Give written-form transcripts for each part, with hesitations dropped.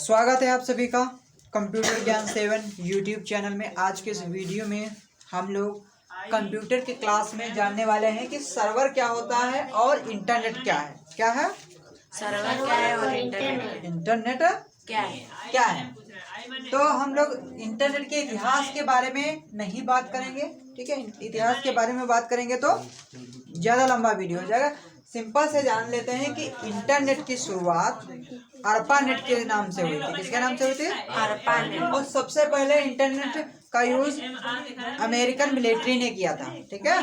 स्वागत है आप सभी का कंप्यूटर ज्ञान 7 यूट्यूब चैनल में। आज के इस वीडियो में हम लोग कंप्यूटर के क्लास में जानने वाले हैं कि सर्वर क्या होता है और इंटरनेट क्या है। क्या है सर्वर, क्या है और इंटरनेट क्या है। तो हम लोग इंटरनेट के इतिहास के बारे में नहीं बात करेंगे, ठीक है। इतिहास के बारे में बात करेंगे तो ज़्यादा लंबा वीडियो हो जाएगा। सिंपल से जान लेते हैं कि इंटरनेट की शुरुआत ARPANET के नाम से हुई थी। किसके नाम से हुई थी? ARPANET। और सबसे पहले इंटरनेट का यूज अमेरिकन मिलिट्री ने किया था, ठीक है।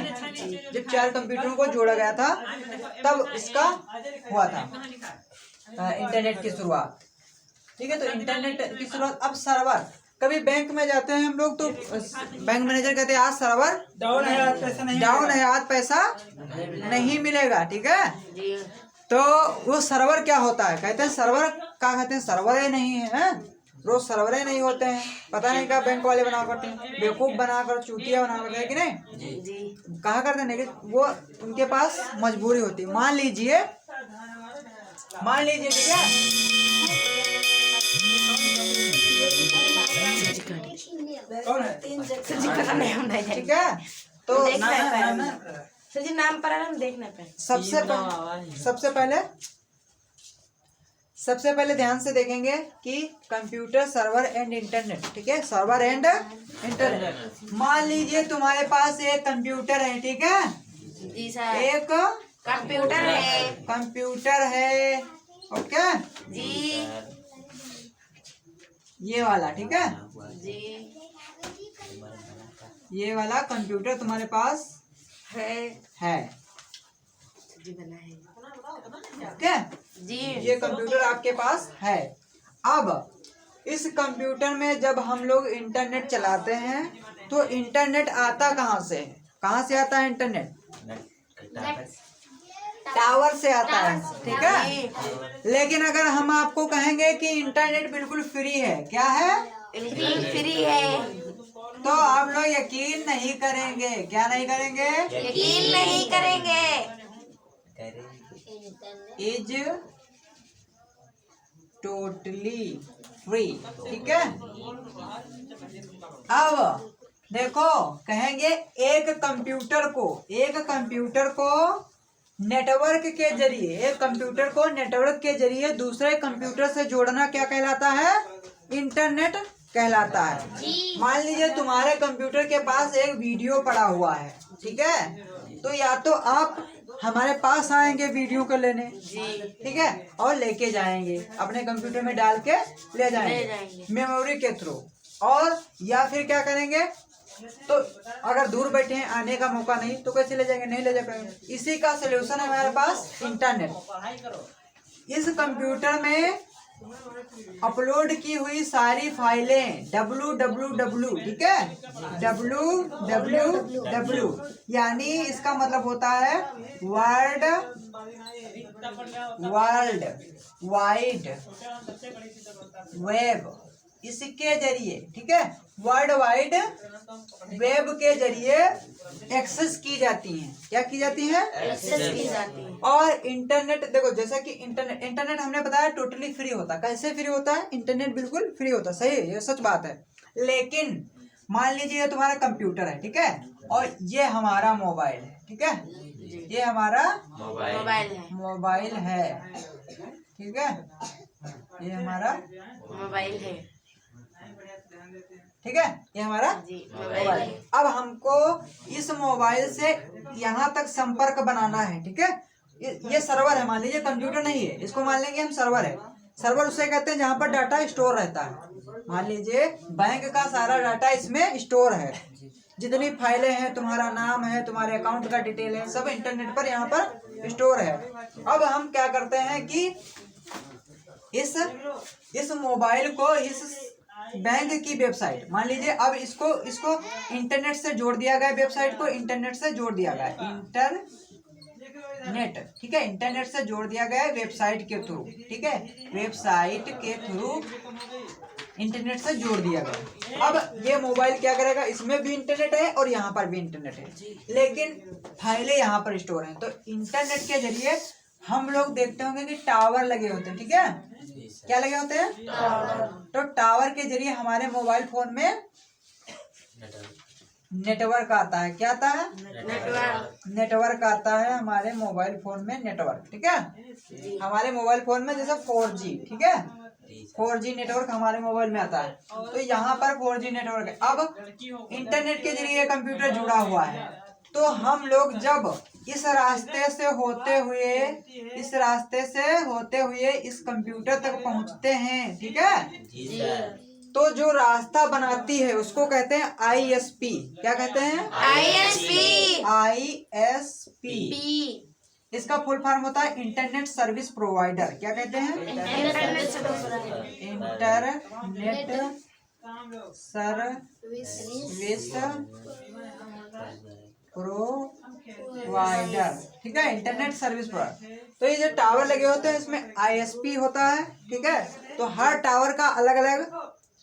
जब 4 कंप्यूटरों को जोड़ा गया था तब इसका हुआ था इंटरनेट की शुरुआत, ठीक है। तो इंटरनेट की शुरुआत। अब सर्वर, कभी बैंक में जाते हैं हम लोग तो बैंक मैनेजर कहते हैं आज सर्वर डाउन है, आज पैसा नहीं मिलेगा, ठीक है। तो वो सर्वर क्या होता है? कहते हैं सर्वर, क्या कहते हैं, सर्वर ही नहीं है। रोज सर्वरे नहीं होते हैं, पता नहीं क्या बैंक वाले बना करते हैं, बेवकूफ बनाकर, चूतिया बना करते हैं कि नहीं, कहा करते हैं। लेकिन वो उनके पास मजबूरी होती है। मान लीजिए ठीक है, ठीक है। तो सर जी नाम पर हम देखना पे सबसे पहले ध्यान से देखेंगे कि कंप्यूटर, सर्वर एंड इंटरनेट, ठीक है। Server and internet. मान लीजिए तुम्हारे पास एक कंप्यूटर है, ठीक है जी सर। एक कंप्यूटर है, ओके जी ये वाला, ठीक है। जी ये वाला कंप्यूटर तुम्हारे पास है ओके जी। ये कंप्यूटर आपके पास है। अब इस कंप्यूटर में जब हम लोग इंटरनेट चलाते हैं तो इंटरनेट आता कहाँ से है? कहाँ से आता है इंटरनेट? टावर से आता है, ठीक है। लेकिन अगर हम आपको कहेंगे कि इंटरनेट बिल्कुल फ्री है, क्या है? फ्री है, तो आप लोग यकीन नहीं करेंगे। क्या नहीं करेंगे? यकीन नहीं करेंगे। इज टोटली फ्री, ठीक है। अब देखो, कहेंगे एक कंप्यूटर को नेटवर्क के जरिए, एक कंप्यूटर को नेटवर्क के जरिए दूसरे कंप्यूटर से जोड़ना क्या कहलाता है? इंटरनेट कहलाता है। मान लीजिए तुम्हारे कंप्यूटर के पास एक वीडियो पड़ा हुआ है, ठीक है। तो या तो आप हमारे पास आएंगे वीडियो को लेने, ठीक है, और लेके जाएंगे, अपने कंप्यूटर में डाल के ले जाएंगे मेमोरी के थ्रू। और या फिर क्या करेंगे, तो अगर दूर बैठे हैं, आने का मौका नहीं, तो कैसे ले जाएंगे? नहीं ले जा पाएंगे। इसी का सोल्यूशन है हमारे पास इंटरनेट। इस कंप्यूटर में अपलोड की हुई सारी फाइलें www, ठीक है, www यानी इसका मतलब होता है वर्ल्ड वाइड वेब। इसके जरिए, ठीक है, वर्ल्ड वाइड वेब के जरिए एक्सेस की जाती हैं। क्या की जाती है? एक्सेस की जाती है। और इंटरनेट देखो, जैसा कि इंटरनेट हमने बताया टोटली फ्री होता है। कैसे फ्री होता है? इंटरनेट बिल्कुल फ्री होता है, सही है, ये सच बात है। लेकिन मान लीजिए ये तुम्हारा कंप्यूटर है, ठीक है, और ये हमारा मोबाइल है, ठीक है, ये हमारा मोबाइल है, ठीक है, ये हमारा मोबाइल है, ठीक है, ये हमारा मोबाइल है। अब हमको इस मोबाइल से यहाँ तक संपर्क बनाना है, ठीक है। ये सर्वर है, मान लीजिए कंप्यूटर नहीं है, इसको मान लेंगे हम सर्वर है। सर्वर उसे कहते हैं जहाँ पर डाटा स्टोर रहता है। मान लीजिए बैंक का सारा डाटा इसमें स्टोर है, जितनी फाइलें हैं, तुम्हारा नाम है, तुम्हारे अकाउंट का डिटेल है, सब इंटरनेट पर यहाँ पर स्टोर है। अब हम क्या करते हैं कि इस मोबाइल को इस बैंक की वेबसाइट, मान लीजिए, अब इसको इंटरनेट से जोड़ दिया गया, वेबसाइट को इंटरनेट से जोड़ दिया गया, इंटरनेट, ठीक है, इंटरनेट से जोड़ दिया गया वेबसाइट के थ्रू, ठीक है, वेबसाइट के थ्रू इंटरनेट से जोड़ दिया गया। अब ये मोबाइल क्या करेगा? इसमें भी इंटरनेट है और यहाँ पर भी इंटरनेट है, लेकिन फाइलें यहाँ पर स्टोर हैं। तो इंटरनेट के जरिए हम लोग देखते होंगे कि टावर लगे होते हैं, ठीक है, क्या लगे होते हैं? तो टावर के जरिए हमारे मोबाइल फोन में नेटवर्क आता है। क्या आता है? नेटवर्क आता है हमारे मोबाइल फोन में, नेटवर्क। ठीक है, हमारे मोबाइल फोन में जैसे 4G, ठीक है, 4G नेटवर्क हमारे मोबाइल में आता है। तो यहाँ पर 4G नेटवर्क है। अब इंटरनेट के जरिए कंप्यूटर जुड़ा हुआ है, तो हम लोग जब इस रास्ते से होते हुए इस कंप्यूटर तक पहुँचते हैं, ठीक है, तो जो रास्ता बनाती है उसको कहते हैं ISP। क्या कहते हैं? ISP। इसका फुल फॉर्म होता है इंटरनेट सर्विस प्रोवाइडर। क्या कहते हैं? Internet service provider. ठीक है, इंटरनेट सर्विस प्रोवाइडर। तो ये जो टावर लगे होते हैं इसमें ISP होता है। ठीक है, तो हर टावर का अलग अलग,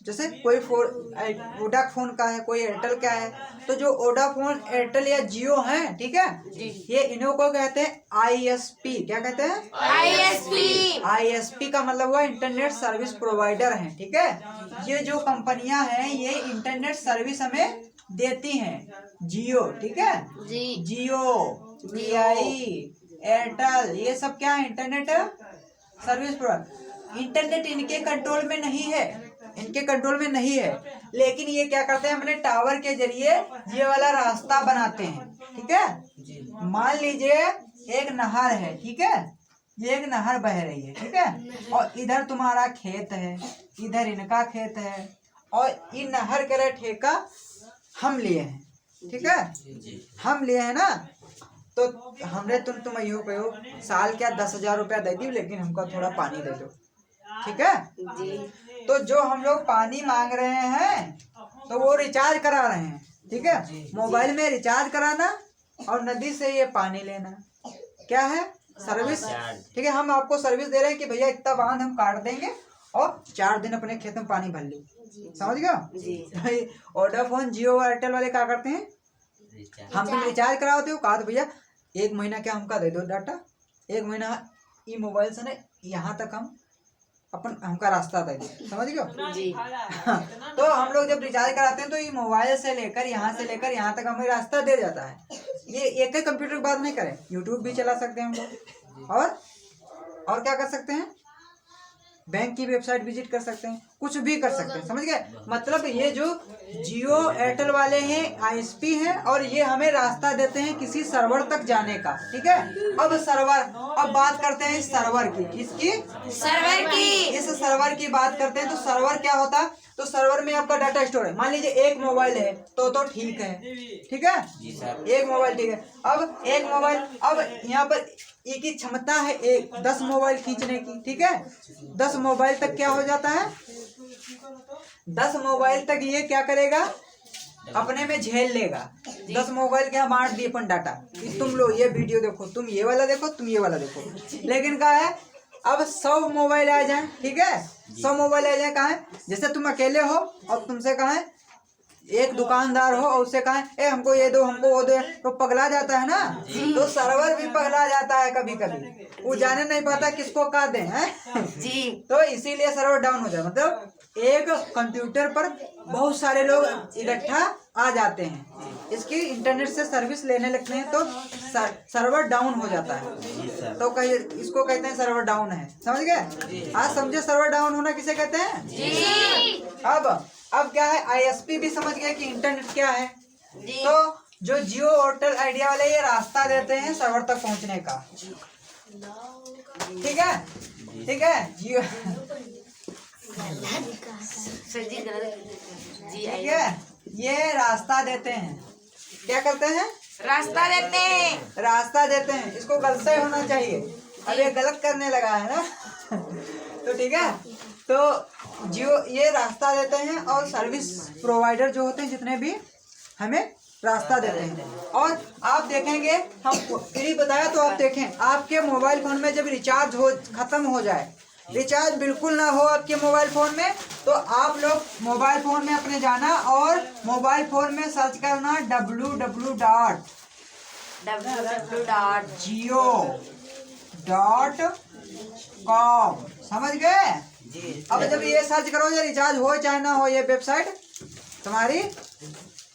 जैसे कोई वोडाफोन का है, कोई एयरटेल का है, तो जो वोडाफोन, एयरटेल या जियो है, ठीक है, ये इन्हों को कहते हैं ISP। क्या कहते हैं? ISP का मतलब हुआ इंटरनेट सर्विस प्रोवाइडर है। ठीक है, ये जो कंपनियां हैं ये इंटरनेट सर्विस हमें देती हैं। जियो, ठीक है, जियो, VI, एयरटेल, ये सब क्या है? Internet service provider. इंटरनेट इनके कंट्रोल में नहीं है, लेकिन ये क्या करते हैं? अपने टावर के जरिए ये वाला रास्ता बनाते हैं। ठीक है, मान लीजिए एक नहर है, ठीक है, ये एक नहर बह रही है, ठीक है, और इधर तुम्हारा खेत है, इधर इनका खेत है, और इन नहर के ठेका हम लिए हैं। ठीक है, हम लिए हैं ना, तो हमने तुम यो कहो साल क्या 10,000 रुपया दे दी, लेकिन हमको थोड़ा पानी दे दो। ठीक है, तो जो हम लोग पानी मांग रहे हैं तो वो रिचार्ज करा रहे हैं। ठीक है, मोबाइल में रिचार्ज कराना और नदी से ये पानी लेना, क्या है? सर्विस। ठीक है, हम आपको सर्विस दे रहे हैं कि भैया इतना बांध हम काट देंगे और 4 दिन अपने खेत में पानी भर लो। समझ गया? वोडाफोन, जियो, एयरटेल वाले क्या करते हैं? हम तुम रिचार्ज कराते हो, कहा तो भैया 1 महीना क्या हमका दे दो डाटा, 1 महीना ये मोबाइल से ना यहाँ तक हमका रास्ता दे दो। समझ गए? तो हम लोग जब रिचार्ज कराते हैं तो ये मोबाइल से लेकर यहाँ तक हमें रास्ता दे जाता है। ये एक ही कंप्यूटर की बात नहीं करें, यूट्यूब भी चला सकते हैं हम लोग, और क्या कर सकते हैं? बैंक की वेबसाइट विजिट कर सकते हैं, कुछ भी कर सकते हैं। समझ गए? मतलब ये जो जियो, एयरटेल वाले हैं ISP हैं, और ये हमें रास्ता देते हैं किसी सर्वर तक जाने का। ठीक है, अब बात करते हैं इस सर्वर की। किसकी? सर्वर की। इस सर्वर की बात करते हैं। तो सर्वर क्या होता है? तो सर्वर में आपका डाटा स्टोर है। मान लीजिए एक मोबाइल है तो ठीक है, ठीक है, एक मोबाइल ठीक है। अब एक मोबाइल, अब यहाँ पर एक ही क्षमता है 10 मोबाइल खींचने की। ठीक है, 10 मोबाइल तक क्या हो जाता है? 10 मोबाइल तक ये क्या करेगा? अपने में झेल लेगा। 10 मोबाइल के हम बांट दिए अपन डाटा, तुम लो ये वीडियो देखो, तुम ये वाला देखो, तुम ये वाला देखो। लेकिन क्या है, अब 100 मोबाइल आ जाए। ठीक है, 100 मोबाइल आ जाए। कहा है, जैसे तुम अकेले हो और तुमसे कहा है एक दुकानदार हो और उससे कहा है हमको ये दो, हमको वो दो, तो पगला जाता है ना। तो सर्वर भी पगला जाता है कभी कभी, वो जाने नहीं पाता किसको क्या दें हैं जी। तो इसीलिए सर्वर डाउन हो जाए। मतलब एक कंप्यूटर पर बहुत सारे लोग इकट्ठा आ जाते हैं, इसकी इंटरनेट से सर्विस लेने लगते हैं तो सर्वर डाउन हो जाता है। तो इसको कहते हैं सर्वर डाउन है। समझ गए? आज समझे सर्वर डाउन होना किसे कहते हैं जी। अब क्या है, ISP भी समझ गए कि इंटरनेट क्या है। तो जो जियो, एयरटेल, आइडिया वाले ये रास्ता देते हैं सर्वर तक पहुंचने का। ठीक है, ठीक है, जियो ठीक है, ये रास्ता देते हैं। क्या करते हैं? रास्ता देते हैं। इसको गलत से होना चाहिए, अब ये गलत करने लगा है ना तो ठीक है, तो जियो ये रास्ता देते हैं, और सर्विस प्रोवाइडर जो होते हैं जितने भी हमें रास्ता देते हैं। और आप देखेंगे, हम फ्री बताया तो आप देखें, आपके मोबाइल फोन में जब रिचार्ज खत्म हो जाए, रिचार्ज बिल्कुल ना हो आपके मोबाइल फोन में, तो आप लोग मोबाइल फोन में अपने जाना और मोबाइल फोन में सर्च करना www.jio.com। समझ गए? अब जब ये सर्च करोगे रिचार्ज हो चाहे ना हो, ये वेबसाइट तुम्हारी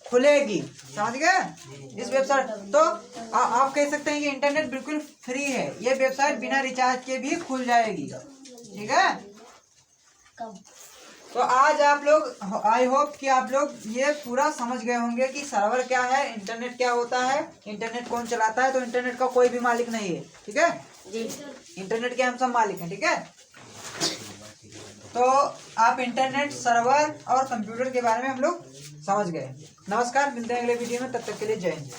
खुलेगी, समझ गए। इस वेबसाइट तो आप कह सकते हैं कि इंटरनेट बिल्कुल फ्री है, ये वेबसाइट बिना रिचार्ज के भी खुल जाएगी, ठीक है। तो आज आप लोग, आई होप कि आप लोग ये पूरा समझ गए होंगे कि सर्वर क्या है, इंटरनेट क्या होता है, इंटरनेट कौन चलाता है। तो इंटरनेट का कोई भी मालिक नहीं है, ठीक है जी। इंटरनेट के हम सब मालिक हैं, ठीक है। तो आप इंटरनेट, सर्वर और कंप्यूटर के बारे में हम लोग समझ गए। नमस्कार, मिलते हैं अगले वीडियो में, तब तक के लिए जय हिंद।